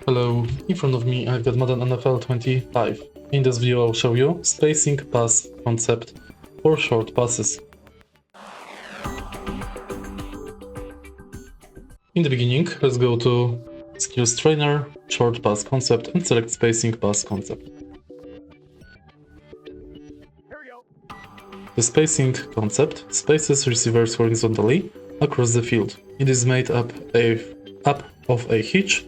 Hello, in front of me I've got Madden NFL 25. In this video I'll show you spacing pass concept for short passes. In the beginning, let's go to Skills Trainer, Short Pass Concept and select Spacing Pass Concept. The spacing concept spaces receivers horizontally across the field. It is made up of a hitch,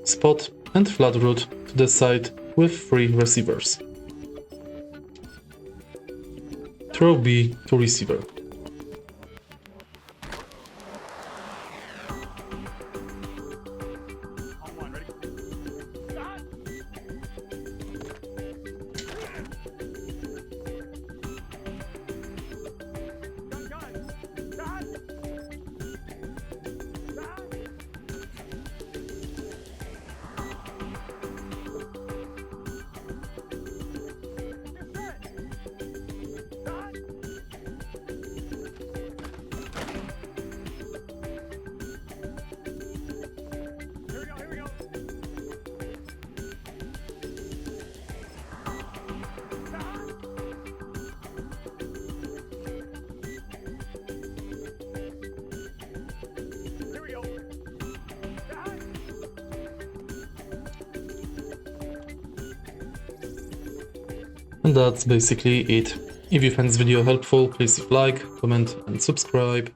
spot and flat route to the side with 3 receivers. Throw B to receiver. And that's basically it. If you find this video helpful, please leave a like, comment and subscribe.